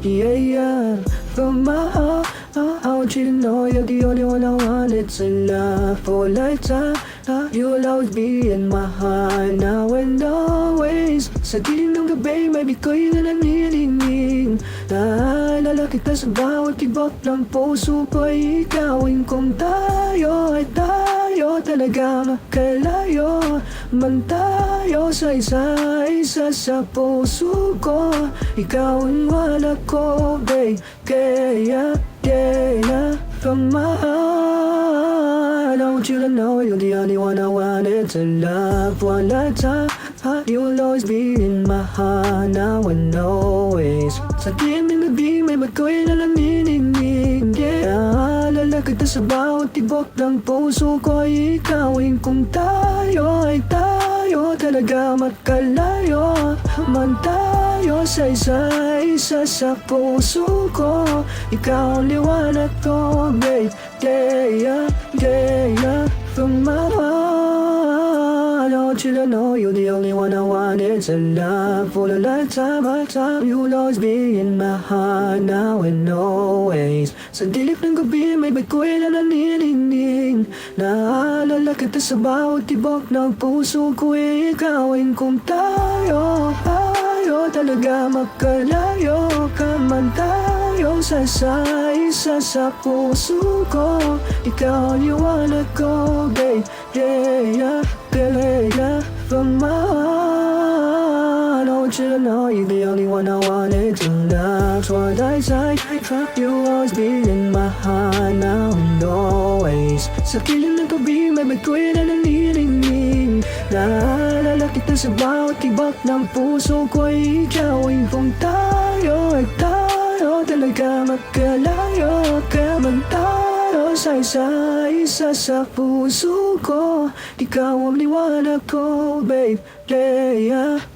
yeah. From my heart, I want you to know you're the only one I wanted to love for a lifetime. You'll always be in my heart, now and always. Sa dilim ng gabi, may bikoy na nanginginig. Naalala kita sa bawat tibok ng puso ko'y ikawin. Kung tayo ay tayo, talaga makalayo man tayo sa isa-isa sa puso ko. Ikaw ang wala ko, babe. Kaya, from my heart, I want you to know you're the only one I wanted to love for a lifetime. You'll always be in my heart, now and always. Sa dilim ng gabi, may magkoy na nanginginig. Yeah, alala kita sa bawat tibok ng puso ko. Ikawin kung tayo ay tayo, talaga makalayo man tayo sa isa-isa sa puso ko. Ikaw ang liwanag ko, babe. Yeah, from my heart, I want you to know you're the only one I wanted to love for a lifetime. You'll always be in my heart, now and always. Sa dilim ng gabi, may bikoy na nanininig. Naalala kita sa bawat tibok ng puso ko. Ikawin kung tayo talaga makalayo ka man tayo sa isa sa puso ko. Ikaw ang liwanag ko, babe. Yeah, from my heart, I want you to know you're the only one I wanted to love. So what I say, you'll always be in my heart, now and always. Sa kilim ng gabi, may bikoy na nanininig. Naalala kita sa bawat tibok ng puso ko. Ikawin kung tayo ay tayo, talaga makalayo ka man tayo sa isa-isa sa puso ko. Ikaw ang liwanag ko, babe. Yeah.